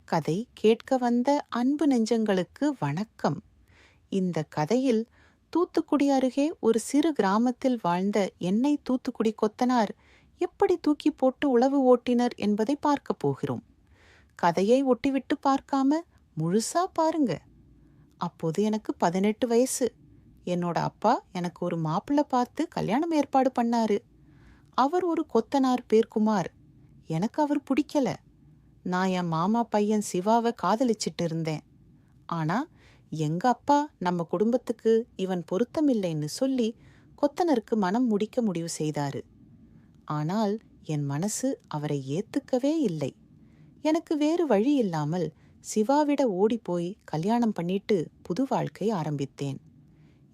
கதை கேட்க வந்த அன்பு நெஞ்சங்களுக்கு வணக்கம். இந்த கதையில் தூத்துக்குடி அருகே ஒரு சிறு கிராமத்தில் வாழ்ந்த என்னை தூத்துக்குடி கொத்தனார் எப்படி தூக்கி போட்டு உழவு ஓட்டினர் என்பதை பார்க்க போகிறோம். கதையை ஒட்டிவிட்டு பார்க்காம முழுசா பாருங்க. அப்போது எனக்கு 18 வயசு. என்னோட அப்பா எனக்கு ஒரு மாப்பிள்ளை பார்த்து கல்யாணம் ஏற்பாடு பண்ணாரு. அவர் ஒரு கொத்தனார் பேர் குமார். எனக்கு அவர் பிடிக்கல. நான் என் மாமா பையன் சிவாவை காதலிச்சிட்டு இருந்தேன். ஆனா எங்க அப்பா நம்ம குடும்பத்துக்கு இவன் பொருத்தமில்லைன்னு சொல்லி கொத்தனருக்கு மனம் முடிக்க முடிவு செய்தாரு. ஆனால் என் மனசு அவரை ஏத்துக்கவே இல்லை. எனக்கு வேறு வழி இல்லாமல் சிவாவிட ஓடிப்போய் கல்யாணம் பண்ணிட்டு புது வாழ்க்கை ஆரம்பித்தேன்.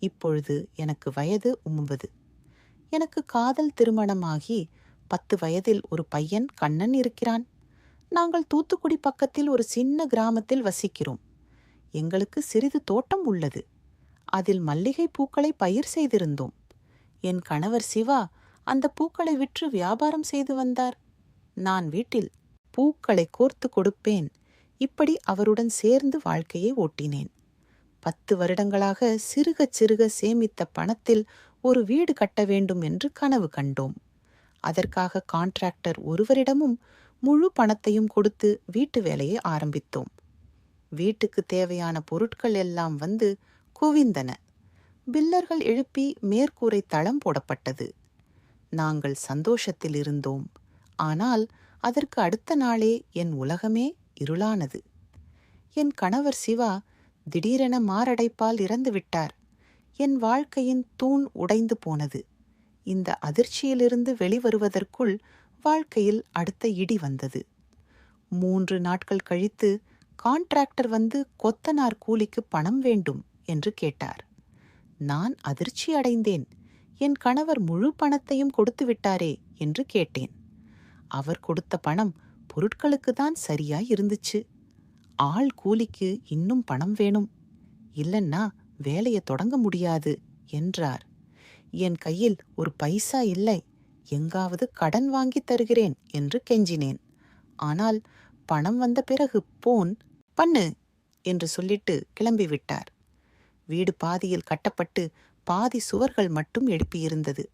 இப்பொழுது எனக்கு வயது 9. எனக்கு காதல் திருமணமாகி 10 வயதில் ஒரு பையன் கண்ணன் இருக்கிறான். நாங்கள் தூத்துக்குடி பக்கத்தில் ஒரு சின்ன கிராமத்தில் வசிக்கிறோம். எங்களுக்கு சிறிது தோட்டம் உள்ளது. அதில் மல்லிகை பூக்களை பயிர் செய்திருந்தோம். என் கணவர் சிவா அந்த பூக்களை விற்று வியாபாரம் செய்து வந்தார். நான் வீட்டில் பூக்களை கோர்த்து கொடுப்பேன். இப்படி அவருடன் சேர்ந்து வாழ்க்கையை ஓட்டினேன். 10 வருடங்களாக சிறுக சிறுக சேமித்த பணத்தில் ஒரு வீடு கட்ட வேண்டும் என்று கனவு கண்டோம். அதற்காக கான்ட்ராக்டர் ஒருவரிடமும் முழு பணத்தையும் கொடுத்து வீட்டு வேலையை ஆரம்பித்தோம். வீட்டுக்கு தேவையான பொருட்கள் எல்லாம் வந்து குவிந்தன. பில்லர்கள் எழுப்பி மேற்கூரை தளம் போடப்பட்டது. நாங்கள் சந்தோஷத்தில் இருந்தோம். ஆனால் அதற்கு அடுத்த நாளே என் உலகமே இருளானது. என் கணவர் சிவா திடீரென மாரடைப்பால் இறந்து விட்டார். என் வாழ்க்கையின் தூண் உடைந்து போனது. இந்த அதிர்ச்சியிலிருந்து வெளிவருவதற்குள் வாழ்க்கையில் அடுத்த இடி வந்தது. 3 நாட்கள் கழித்து கான்ட்ராக்டர் வந்து கொத்தனார் கூலிக்கு பணம் வேண்டும் என்று கேட்டார். நான் அதிர்ச்சி அடைந்தேன். என் கணவர் முழு பணத்தையும் கொடுத்து விட்டாரே என்று கேட்டேன். அவர் கொடுத்த பணம் பொருட்களுக்குதான் சரியாய் இருந்துச்சு. ஆள் கூலிக்கு இன்னும் பணம் வேணும். இல்லன்னா வேலையை தொடங்க முடியாது என்றார். என் கையில் ஒரு பைசா இல்லை. எங்காவது கடன் வாங்கி தருகிறேன் என்று கெஞ்சினேன். ஆனால் பணம் வந்த பிறகு போன் பண்ணு என்று சொல்லிட்டு கிளம்பிவிட்டார். வீடு பாதியில் கட்டப்பட்டு பாதி சுவர்கள் மட்டும் எழுப்பியிருந்தது.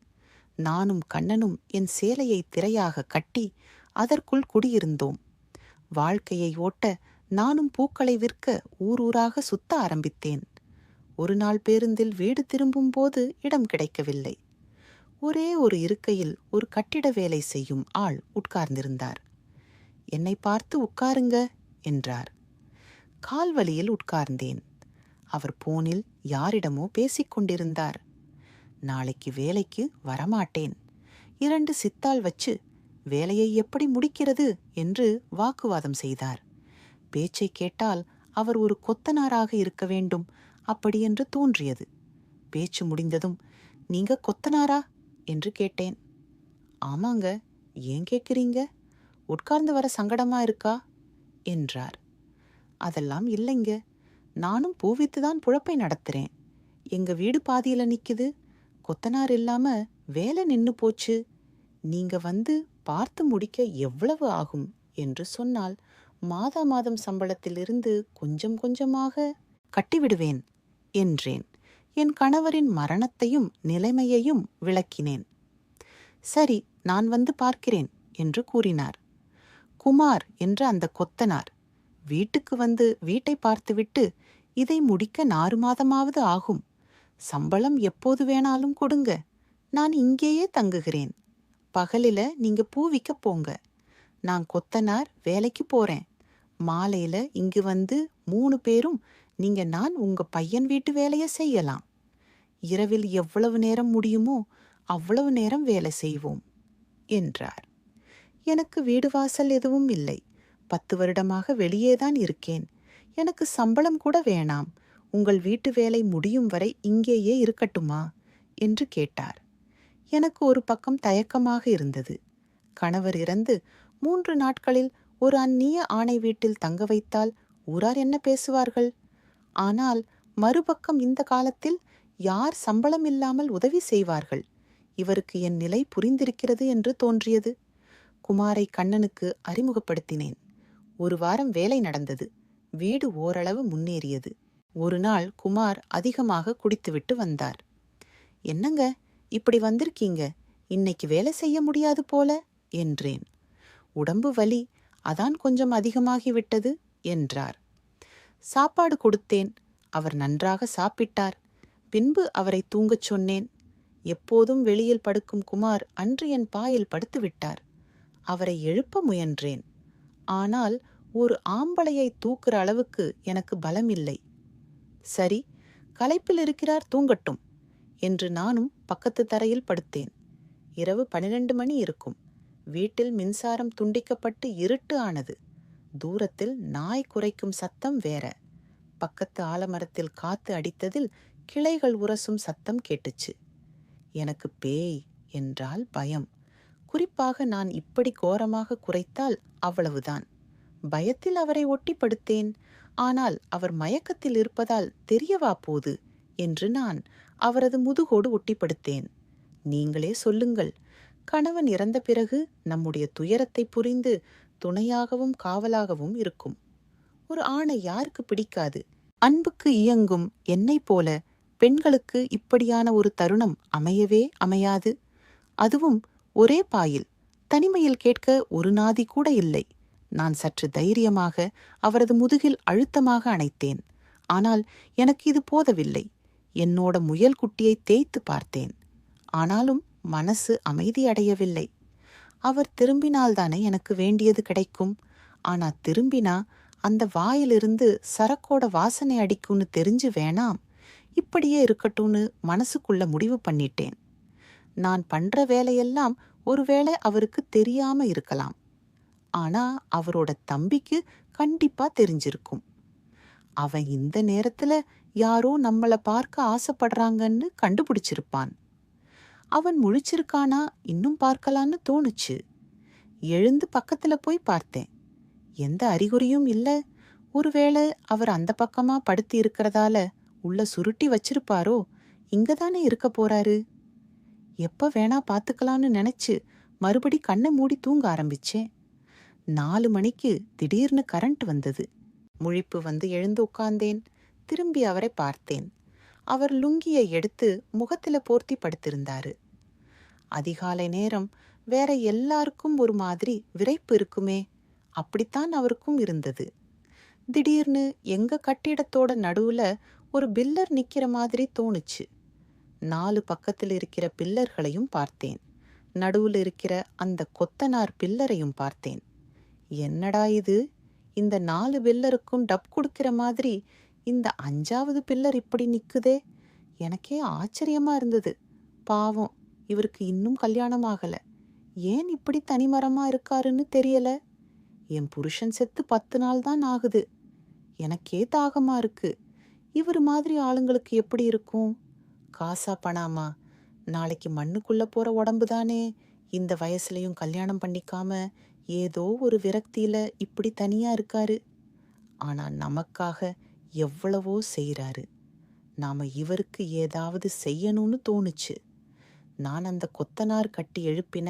நானும் கண்ணனும் என் சேலையை திரையாக கட்டி அதற்குள் குடியிருந்தோம். வாழ்க்கையை ஓட்ட நானும் பூக்களை விற்க ஊரூராக சுத்த ஆரம்பித்தேன். ஒரு நாள் பேருந்தில் வீடு திரும்பும் போது இடம் கிடைக்கவில்லை. ஒரே ஒரு இருக்கையில் ஒரு கட்டிட வேலை செய்யும் ஆள் உட்கார்ந்திருந்தார். என்னை பார்த்து உட்காருங்க என்றார். கால்வலியில் உட்கார்ந்தேன். அவர் போனில் யாரிடமோ பேசிக்கொண்டிருந்தார். நாளைக்கு வேலைக்கு வரமாட்டேன். 2 சித்தாள் வச்சு வேலையை எப்படி முடிக்கிறது என்று வாக்குவாதம் செய்தார். பேச்சை கேட்டால் அவர் ஒரு கொத்தனாராக இருக்க வேண்டும் அப்படியென்று தோன்றியது. பேச்சு முடிந்ததும், நீங்க கொத்தனாரா என்று கேட்டேன். ஆமாங்க, ஏன் கேட்குறீங்க? உட்கார்ந்து வர சங்கடமா இருக்கா என்றார். அதெல்லாம் இல்லைங்க, நானும் பூவித்துதான் புழப்பை நடத்துறேன். எங்க வீடு பாதியில நிக்குது. கொத்தனார் இல்லாம வேலை நின்னு போச்சு. நீங்க வந்து பார்த்து முடிக்க எவ்வளவு ஆகும் என்று சொன்னால் மாதா மாதம் சம்பளத்திலிருந்து கொஞ்சம் கொஞ்சமாக கட்டிவிடுவேன் என்றேன். என் கணவரின் மரணத்தையும் நிலைமையையும் விளக்கினேன். சரி, நான் வந்து பார்க்கிறேன் என்று கூறினார். குமார் என்ற அந்த கொத்தனார் வீட்டுக்கு வந்து வீட்டை பார்த்துவிட்டு, இதை முடிக்க 4 மாதமாவது ஆகும். சம்பளம் எப்போது வேணாலும் கொடுங்க. நான் இங்கேயே தங்குகிறேன். பகலில நீங்க பூ விற்க போங்க. நான் கொத்தனார் வேலைக்கு போறேன். மாலையில இங்கு வந்து 3 பேரும் நீங்க நான் உங்க பையன் வீட்டு வேலையை செய்யலாம். இரவில் எவ்வளவு நேரம் முடியுமோ அவ்வளவு நேரம் வேலை செய்வோம் என்றார். எனக்கு வீடு வாசல் எதுவும் இல்லை. 10 வருடமாக வெளியேதான் இருக்கேன். எனக்கு சம்பளம் கூட வேணாம். உங்கள் வீட்டு வேலை முடியும் வரை இங்கேயே இருக்கட்டுமா என்று கேட்டார். எனக்கு ஒரு பக்கம் தயக்கமாக இருந்தது. கணவர் இறந்து 3 நாட்களில் ஒரு அந்நிய ஆணை வீட்டில் தங்க வைத்தால் ஊரார் என்ன பேசுவார்கள்? ஆனால் மறுபக்கம் இந்த காலத்தில் யார் சம்பளம் இல்லாமல் உதவி செய்வார்கள்? இவருக்கு என் நிலை புரிந்திருக்கிறது என்று தோன்றியது. குமாரை கண்ணனுக்கு அறிமுகப்படுத்தினேன். ஒரு வாரம் வேலை நடந்தது. வீடு ஓரளவு முன்னேறியது. ஒரு நாள் குமார் அதிகமாக குடித்துவிட்டு வந்தார். என்னங்க இப்படி வந்திருக்கீங்க? இன்னைக்கு வேலை செய்ய முடியாது போல என்றேன். உடம்பு வலி, அதான் கொஞ்சம் அதிகமாகிவிட்டது என்றார். சாப்பாடு கொடுத்தேன். அவர் நன்றாக சாப்பிட்டார். பின்பு அவரை தூங்கச் சொன்னேன். எப்போதும் வெளியில் படுக்கும் குமார் அன்று என் பாயில் படுத்துவிட்டார். அவரை எழுப்ப முயன்றேன். ஆனால் ஒரு ஆம்பளையை தூக்குற அளவுக்கு எனக்கு பலமில்லை. சரி, களைப்பில் இருக்கிறார், தூங்கட்டும் என்று நானும் பக்கத்து தரையில் படுத்தேன். இரவு 12 மணி இருக்கும். வீட்டில் மின்சாரம் துண்டிக்கப்பட்டு இருட்டு ஆனது. தூரத்தில் நாய் குரைக்கும் சத்தம் வேற. பக்கத்து ஆலமரத்தில் காத்து அடித்ததில் கிளைகள் உரசும் சத்தம் கேட்டுச்சு. எனக்கு பேய் என்றால் பயம். குறிப்பாக நான் இப்படி கோரமாக குரைத்தால் அவ்வளவுதான். பயத்தில் அவரை ஒட்டி படுத்தேன். ஆனால் அவர் மயக்கத்தில் இருப்பதால் தெரியவா போது என்று நான் அவரது முதுகோடு ஒட்டி படுத்தேன். நீங்களே சொல்லுங்கள், கணவன் இறந்த பிறகு நம்முடைய துயரத்தை புரிந்து துணையாகவும் காவலாகவும் இருக்கும் ஒரு ஆணை யாருக்கு பிடிக்காது? அன்புக்கு இயங்கும் என்னைப் போல பெண்களுக்கு இப்படியான ஒரு தருணம் அமையவே அமையாது. அதுவும் ஒரே பாயில், தனிமையில் கேட்க ஒரு நாதி கூட இல்லை. நான் சற்று தைரியமாக அவரது முதுகில் அழுத்தமாக அணைத்தேன். ஆனால் எனக்கு இது போதவில்லை. என்னோட முயல் குட்டியை தேய்த்து பார்த்தேன். ஆனாலும் மனசு அமைதியடையவில்லை. அவர் திரும்பினால்தானே எனக்கு வேண்டியது கிடைக்கும். ஆனா திரும்பினா அந்த வாயிலிருந்து சரக்கோட வாசனை அடிக்கும்னு தெரிஞ்சு வேணாம், இப்படியே இருக்கட்டும்னு மனசுக்குள்ள முடிவு பண்ணிட்டேன். நான் பண்ற வேலையெல்லாம் ஒருவேளை அவருக்கு தெரியாம இருக்கலாம். ஆனா அவரோட தம்பிக்கு கண்டிப்பா தெரிஞ்சிருக்கும். அவன் இந்த நேரத்துல யாரோ நம்மள பார்க்க ஆசைப்படுறாங்கன்னு கண்டுபிடிச்சிருப்பான். அவன் முழிச்சிருக்கானா இன்னும் பார்க்கலான்னு தோணுச்சு. எழுந்து பக்கத்துல போய் பார்த்தேன். எந்த அறிகுறியும் இல்ல. ஒருவேளை அவர் அந்த பக்கமா படுத்து இருக்கிறதால உள்ள சுருட்டி வச்சிருப்பாரோ. இங்கதானே இருக்க போறாரு. எப்ப வேணா பாத்துக்கலான்னு நினைச்சு மறுபடி கண்ணை மூடி தூங்க ஆரம்பிச்சேன். 4 மணிக்கு திடீர்னு கரண்ட் வந்தது. முழிப்பு வந்து எழுந்து உட்கார்ந்தேன். திரும்பி அவரை பார்த்தேன். அவர் லுங்கியை எடுத்து முகத்தில போர்த்தி படுத்திருந்தாரு. அதிகாலை நேரம், வேற எல்லாருக்கும் ஒரு மாதிரி விரைப்பு இருக்குமே, அப்படித்தான் அவருக்கும் இருந்தது. திடீர்னு எங்க கட்டிடத்தோட நடுவுல ஒரு பில்லர் நிக்கிற மாதிரி தோணுச்சு. 4 பக்கத்தில் இருக்கிற பில்லர்களையும் பார்த்தேன். நடுவுல இருக்கிற அந்த கொத்தனார் பில்லரையும் பார்த்தேன். என்னடா இது, இந்த 4 பில்லருக்கும் டப் கொடுக்கிற மாதிரி இந்த 5வது பில்லர் இப்படி நிக்குதே. எனக்கே ஆச்சரியமா இருந்தது. பாவம், இவருக்கு இன்னும் கல்யாணம் ஆகல. ஏன் இப்படி தனிமரமா இருக்காருன்னு தெரியல. என் புருஷன் செத்து 10 நாள் தான் ஆகுது. எனக்கே தாகமா இருக்கு. இவர் மாதிரி ஆளுங்களுக்கு எப்படி இருக்கும்? காசா பணாமா? நாளைக்கு மண்ணுக்குள்ள போற உடம்பு தானே. இந்த வயசுலயும் கல்யாணம் பண்ணிக்காம ஏதோ ஒரு விரக்தியில இப்படி தனியா இருக்காரு. ஆனா நமக்காக எவ்வளவோ செய்றாரு. நாம இவருக்கு ஏதாவது செய்யணும்னு தோணுச்சு. நான் அந்த கொத்தனார் கட்டி எழுப்பின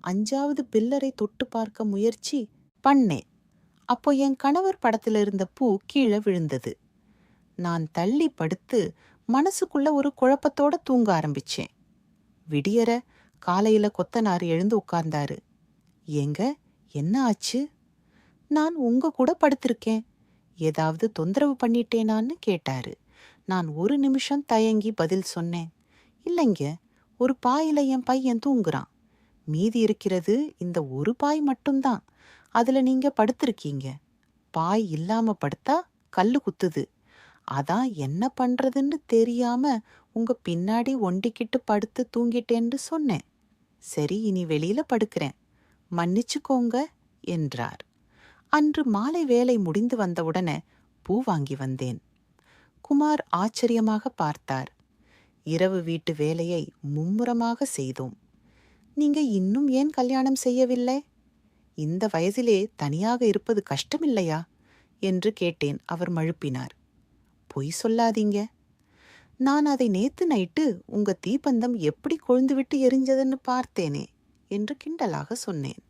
5வது பில்லரை தொட்டு பார்க்க முயற்சி பண்ணேன். அப்போ என் கணவர் படத்துல இருந்த பூ கீழே விழுந்தது. நான் தள்ளி படுத்து மனசுக்குள்ள ஒரு குழப்பத்தோட தூங்க ஆரம்பிச்சேன். விடியற காலையில கொத்தனார் எழுந்து உட்கார்ந்தாரு. ஏங்க, என்ன ஆச்சு? நான் உங்க கூட படுத்திருக்கேன். ஏதாவது தொந்தரவு பண்ணிட்டேனான்னு கேட்டாரு. நான் ஒரு நிமிஷம் தயங்கி பதில் சொன்னேன். இல்லைங்க, ஒரு பாயில என் பையன் தூங்குறான். மீதி இருக்கிறது இந்த ஒரு பாய் மட்டும்தான். அதுல நீங்க படுத்திருக்கீங்க. பாய் இல்லாம படுத்தா கல்லு குத்துது. அதான் என்ன பண்றதுன்னு தெரியாம உங்க பின்னாடி ஒண்டிக்கிட்டு படுத்து தூங்கிட்டேன்னு சொன்னேன். சரி, இனி வெளியில படுக்கிறேன், மன்னிச்சுக்கோங்க என்றார். அன்று மாலை வேலை முடிந்து வந்தவுடனே பூ வாங்கி வந்தேன். குமார் ஆச்சரியமாக பார்த்தார். இரவு வீட்டு வேலையை மும்முரமாக செய்தோம். நீங்க இன்னும் ஏன் கல்யாணம் செய்யவில்லை? இந்த வயதிலே தனியாக இருப்பது கஷ்டமில்லையா என்று கேட்டேன். அவர் மழுப்பினார். பொய் சொல்லாதீங்க. நான் அதை நேத்து நைட்டு உங்க தீப்பந்தம் எப்படி கொழுந்துவிட்டு எரிஞ்சதுன்னு பார்த்தேனே என்று கிண்டலாக சொன்னேன்.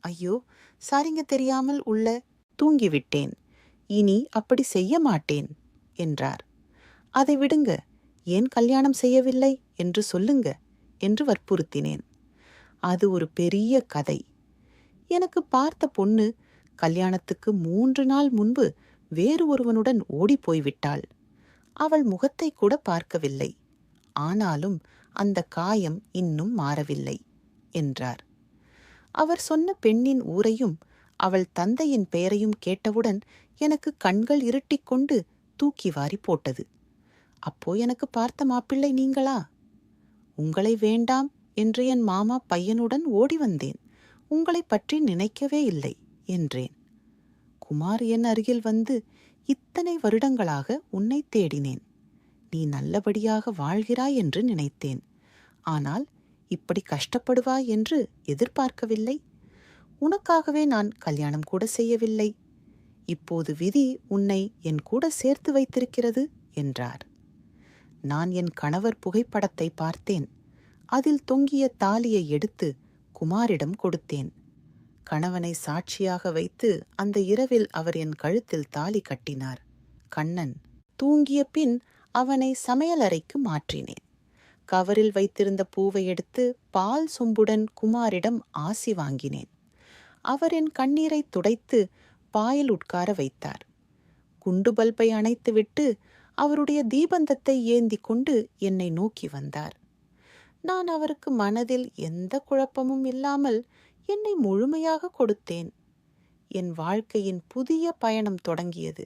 ஐயோ, சாரிங்க, தெரியாமல் உள்ள தூங்கிவிட்டேன். இனி அப்படி செய்ய மாட்டேன் என்றார். அதை விடுங்க, ஏன் கல்யாணம் செய்யவில்லை என்று சொல்லுங்க என்று வற்புறுத்தினேன். அது ஒரு பெரிய கதை. எனக்கு பார்த்த பொண்ணு கல்யாணத்துக்கு 3 நாள் முன்பு வேறு ஒருவனுடன் ஓடிப்போய்விட்டாள். அவள் முகத்தை கூட பார்க்கவில்லை. ஆனாலும் அந்த காயம் இன்னும் மாறவில்லை என்றார். அவர் சொன்ன பெண்ணின் ஊரையும் அவள் தந்தையின் பெயரையும் கேட்டவுடன் எனக்கு கண்கள் இருட்டிக்கொண்டு தூக்கி வாரி போட்டது. அப்போ எனக்கு பார்த்த மாப்பிள்ளை நீங்களா? உங்களை வேண்டாம் என்று என் மாமா பையனுடன் ஓடி வந்தேன். உங்களை பற்றி நினைக்கவே இல்லை என்றேன். குமார் என் அருகில் வந்து, இத்தனை வருடங்களாக உன்னை தேடினேன். நீ நல்லபடியாக வாழ்கிறாய் என்று நினைத்தேன். ஆனால் இப்படி கஷ்டப்படுவாய் என்று எதிர்பார்க்கவில்லை. உனக்காகவே நான் கல்யாணம் கூட செய்யவில்லை. இப்போது விதி உன்னை என் கூட சேர்த்து வைத்திருக்கிறது என்றார். நான் என் கணவர் புகைப்படத்தை பார்த்தேன். அதில் தொங்கிய தாலியை எடுத்து குமாரிடம் கொடுத்தேன். கணவனை சாட்சியாக வைத்து அந்த இரவில் அவர் என் கழுத்தில் தாலி கட்டினார். கண்ணன். தூங்கிய பின் அவனை சமையலறைக்கு மாற்றினேன். கவரில் வைத்திருந்த பூவை எடுத்து பால் சொம்புடன் குமாரிடம் ஆசி வாங்கினேன். அவர் என் கண்ணீரை துடைத்து பாயில் உட்கார வைத்தார். குண்டு பல்பை அணைத்துவிட்டு அவருடைய தீபந்தத்தை ஏந்தி கொண்டு என்னை நோக்கி வந்தார். நான் அவருக்கு மனதில் எந்த குழப்பமும் இல்லாமல் என்னை முழுமையாக கொடுத்தேன். என் வாழ்க்கையின் புதிய பயணம் தொடங்கியது.